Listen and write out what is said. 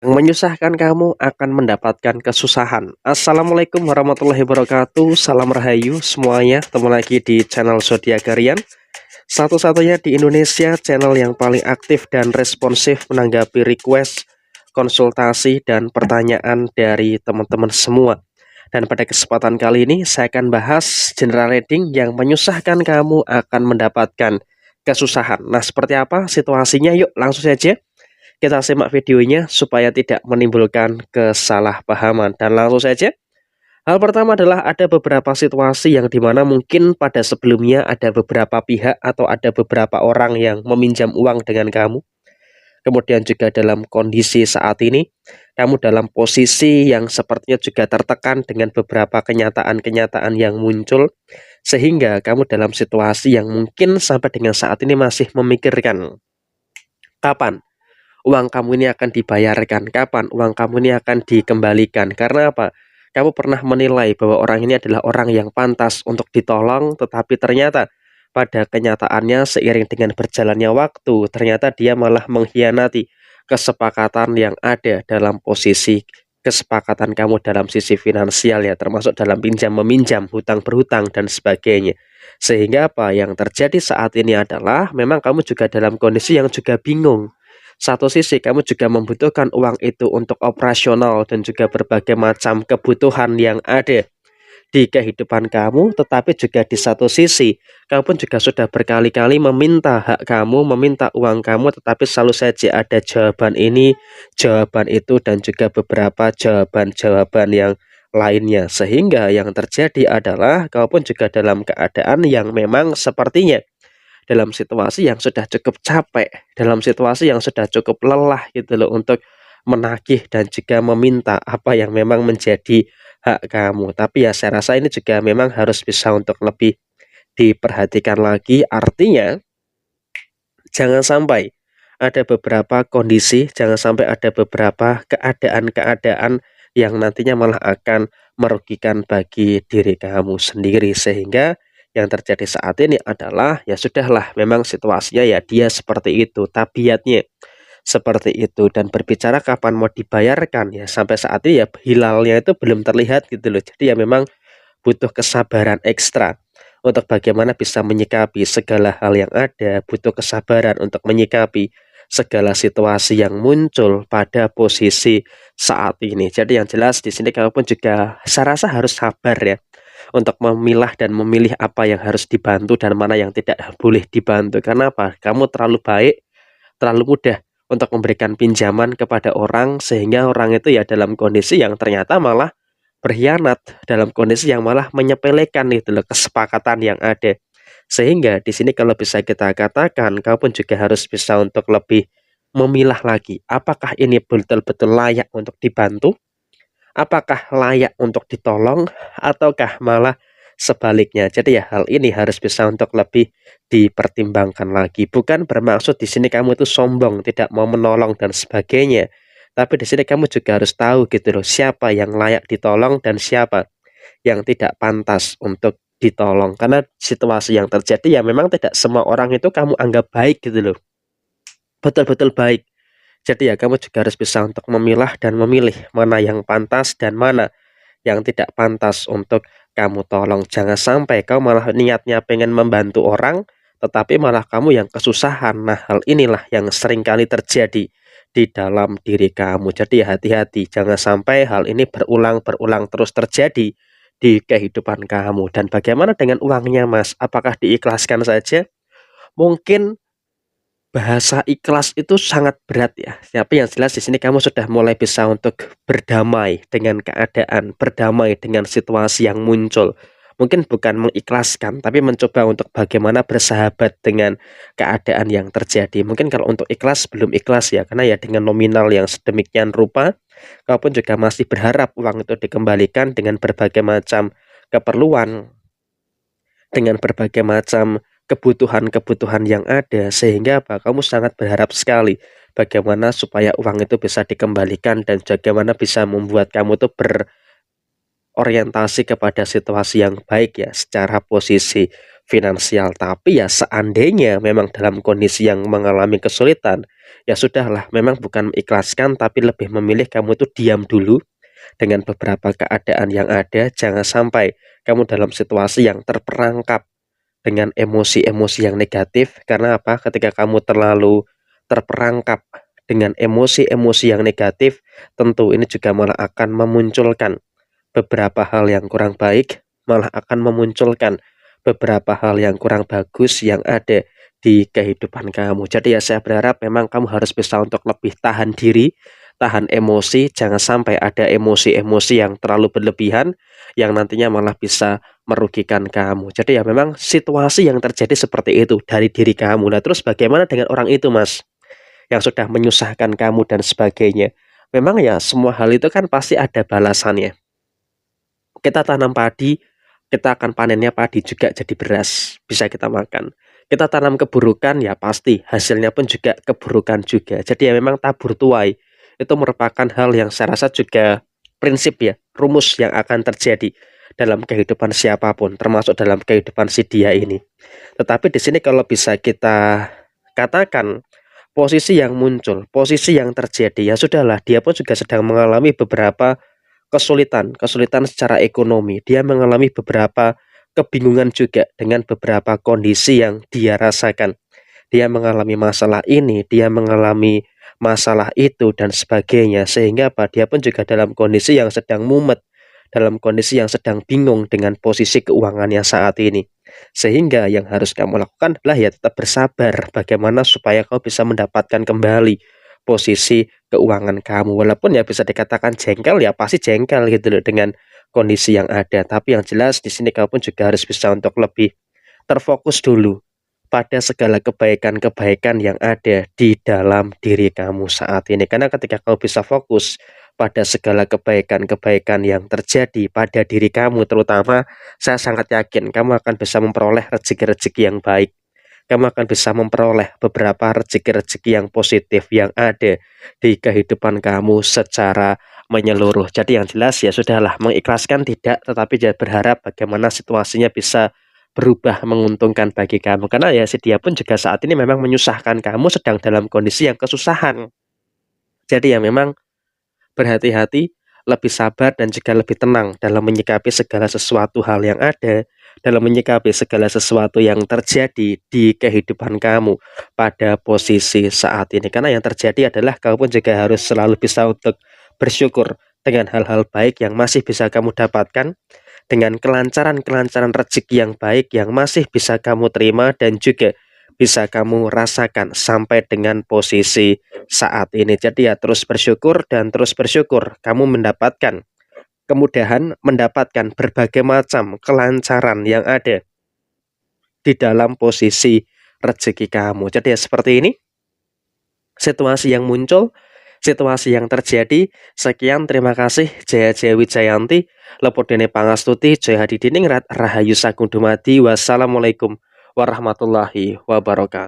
Yang menyusahkan kamu akan mendapatkan kesusahan. Assalamualaikum warahmatullahi wabarakatuh. Salam rahayu semuanya. Ketemu lagi di channel Zodiakarian, satu-satunya di Indonesia channel yang paling aktif dan responsif menanggapi request, konsultasi, dan pertanyaan dari teman-teman semua. Dan pada kesempatan kali ini saya akan bahas general reading yang menyusahkan kamu akan mendapatkan kesusahan. Nah, seperti apa situasinya? Yuk langsung saja kita simak videonya supaya tidak menimbulkan kesalahpahaman. Dan langsung saja, hal pertama adalah ada beberapa situasi yang dimana mungkin pada sebelumnya ada beberapa pihak atau ada beberapa orang yang meminjam uang dengan kamu. Kemudian juga dalam kondisi saat ini, kamu dalam posisi yang sepertinya juga tertekan dengan beberapa kenyataan-kenyataan yang muncul. Sehingga kamu dalam situasi yang mungkin sampai dengan saat ini masih memikirkan, kapan uang kamu ini akan dibayarkan, kapan uang kamu ini akan dikembalikan. Karena apa? Kamu pernah menilai bahwa orang ini adalah orang yang pantas untuk ditolong, tetapi ternyata pada kenyataannya seiring dengan berjalannya waktu, ternyata dia malah mengkhianati kesepakatan yang ada dalam posisi kesepakatan kamu dalam sisi finansial ya, termasuk dalam pinjam meminjam, hutang berhutang dan sebagainya. Sehingga apa yang terjadi saat ini adalah memang kamu juga dalam kondisi yang juga bingung. Satu sisi kamu juga membutuhkan uang itu untuk operasional dan juga berbagai macam kebutuhan yang ada di kehidupan kamu, tetapi juga di satu sisi kamu pun juga sudah berkali-kali meminta hak kamu, meminta uang kamu, tetapi selalu saja ada jawaban ini, jawaban itu, dan juga beberapa jawaban-jawaban yang lainnya. Sehingga yang terjadi adalah kamu pun juga dalam keadaan yang memang sepertinya dalam situasi yang sudah cukup capek, dalam situasi yang sudah cukup lelah gitu loh untuk menagih dan juga meminta apa yang memang menjadi hak kamu. Tapi ya saya rasa ini juga memang harus bisa untuk lebih diperhatikan lagi. Artinya jangan sampai ada beberapa kondisi, jangan sampai ada beberapa keadaan-keadaan yang nantinya malah akan merugikan bagi diri kamu sendiri. Sehingga yang terjadi saat ini adalah ya sudahlah, memang situasinya ya dia seperti itu, tabiatnya seperti itu. Dan berbicara kapan mau dibayarkan ya sampai saat ini ya hilalnya itu belum terlihat gitu loh. Jadi ya memang butuh kesabaran ekstra untuk bagaimana bisa menyikapi segala hal yang ada, butuh kesabaran untuk menyikapi segala situasi yang muncul pada posisi saat ini. Jadi yang jelas di sini kamu pun juga saya rasa harus sabar ya untuk memilah dan memilih apa yang harus dibantu dan mana yang tidak boleh dibantu. Karena apa? Kamu terlalu baik, terlalu mudah untuk memberikan pinjaman kepada orang, sehingga orang itu ya dalam kondisi yang ternyata malah berkhianat, dalam kondisi yang malah menyepelekan itu loh kesepakatan yang ada. Sehingga di sini kalau bisa kita katakan, kamu pun juga harus bisa untuk lebih memilah lagi, apakah ini betul-betul layak untuk dibantu, apakah layak untuk ditolong, ataukah malah sebaliknya. Jadi ya hal ini harus bisa untuk lebih dipertimbangkan lagi. Bukan bermaksud di sini kamu itu sombong, tidak mau menolong dan sebagainya. Tapi di sini kamu juga harus tahu gitu loh, siapa yang layak ditolong dan siapa yang tidak pantas untuk ditolong. Karena situasi yang terjadi ya memang tidak semua orang itu kamu anggap baik gitu loh, betul-betul baik. Jadi ya kamu juga harus bisa untuk memilah dan memilih mana yang pantas dan mana yang tidak pantas untuk kamu tolong. Jangan sampai kamu malah niatnya pengen membantu orang, tetapi malah kamu yang kesusahan. Nah, hal inilah yang seringkali terjadi di dalam diri kamu. Jadi ya hati-hati, jangan sampai hal ini berulang-berulang terus terjadi di kehidupan kamu. Dan bagaimana dengan uangnya, Mas? Apakah diikhlaskan saja? Mungkin bahasa ikhlas itu sangat berat ya. Tapi yang jelas di sini kamu sudah mulai bisa untuk berdamai dengan keadaan, berdamai dengan situasi yang muncul. Mungkin bukan mengikhlaskan, tapi mencoba untuk bagaimana bersahabat dengan keadaan yang terjadi. Mungkin kalau untuk ikhlas belum ikhlas ya, karena ya dengan nominal yang sedemikian rupa, kau pun juga masih berharap uang itu dikembalikan dengan berbagai macam keperluan, dengan berbagai macam kebutuhan-kebutuhan yang ada. Sehingga apa? Kamu sangat berharap sekali bagaimana supaya uang itu bisa dikembalikan dan bagaimana bisa membuat kamu tuh berorientasi kepada situasi yang baik ya secara posisi finansial. Tapi ya seandainya memang dalam kondisi yang mengalami kesulitan, ya sudahlah, memang bukan mengikhlaskan tapi lebih memilih kamu itu diam dulu dengan beberapa keadaan yang ada. Jangan sampai kamu dalam situasi yang terperangkap dengan emosi-emosi yang negatif. Karena apa? Ketika kamu terlalu terperangkap dengan emosi-emosi yang negatif, tentu ini juga malah akan memunculkan beberapa hal yang kurang baik, malah akan memunculkan beberapa hal yang kurang bagus yang ada di kehidupan kamu. Jadi ya saya berharap memang kamu harus bisa untuk lebih tahan diri, tahan emosi, jangan sampai ada emosi-emosi yang terlalu berlebihan yang nantinya malah bisa merugikan kamu. Jadi ya memang situasi yang terjadi seperti itu dari diri kamu. Nah, terus bagaimana dengan orang itu, Mas? Yang sudah menyusahkan kamu dan sebagainya. Memang ya semua hal itu kan pasti ada balasannya. Kita tanam padi, kita akan panennya padi juga jadi beras, bisa kita makan. Kita tanam keburukan, ya pasti hasilnya pun juga keburukan juga. Jadi ya memang tabur tuai, itu merupakan hal yang saya rasa juga prinsip ya, rumus yang akan terjadi dalam kehidupan siapapun, termasuk dalam kehidupan si dia ini. Tetapi di sini kalau bisa kita katakan, posisi yang muncul, posisi yang terjadi, ya sudahlah, dia pun juga sedang mengalami beberapa kesulitan secara ekonomi. Dia mengalami beberapa kebingungan juga dengan beberapa kondisi yang dia rasakan. Dia mengalami masalah ini, dia mengalami masalah itu dan sebagainya. Sehingga apa? Dia pun juga dalam kondisi yang sedang mumet, dalam kondisi yang sedang bingung dengan posisi keuangannya saat ini. Sehingga yang harus kamu lakukan adalah ya tetap bersabar. Bagaimana supaya kau bisa mendapatkan kembali posisi keuangan kamu. Walaupun ya bisa dikatakan jengkel, ya pasti jengkel gitu loh dengan kondisi yang ada. Tapi yang jelas di sini kamu pun juga harus bisa untuk lebih terfokus dulu pada segala kebaikan-kebaikan yang ada di dalam diri kamu saat ini. Karena ketika kamu bisa fokus pada segala kebaikan-kebaikan yang terjadi pada diri kamu, terutama saya sangat yakin kamu akan bisa memperoleh rezeki-rezeki yang baik. Kamu akan bisa memperoleh beberapa rezeki-rezeki yang positif yang ada di kehidupan kamu secara menyeluruh. Jadi yang jelas ya sudahlah, mengikhlaskan tidak, tetapi jangan berharap bagaimana situasinya bisa berubah menguntungkan bagi kamu. Karena ya si dia pun juga saat ini memang menyusahkan kamu, sedang dalam kondisi yang kesusahan. Jadi ya memang berhati-hati, lebih sabar dan juga lebih tenang dalam menyikapi segala sesuatu hal yang ada, dalam menyikapi segala sesuatu yang terjadi di kehidupan kamu pada posisi saat ini. Karena yang terjadi adalah kamu pun juga harus selalu bisa untuk bersyukur dengan hal-hal baik yang masih bisa kamu dapatkan, dengan kelancaran-kelancaran rezeki yang baik yang masih bisa kamu terima dan juga bisa kamu rasakan sampai dengan posisi saat ini. Jadi ya terus bersyukur dan terus bersyukur kamu mendapatkan kemudahan, mendapatkan berbagai macam kelancaran yang ada di dalam posisi rezeki kamu. Jadi ya seperti ini situasi yang muncul, situasi yang terjadi. Sekian, terima kasih. Jaya Jaya Wijayanti, Lepodene Pangastuti, Jaya Hadidiningrat, Rahayu Sagung Dumadi. Wassalamualaikum warahmatullahi wabarakatuh.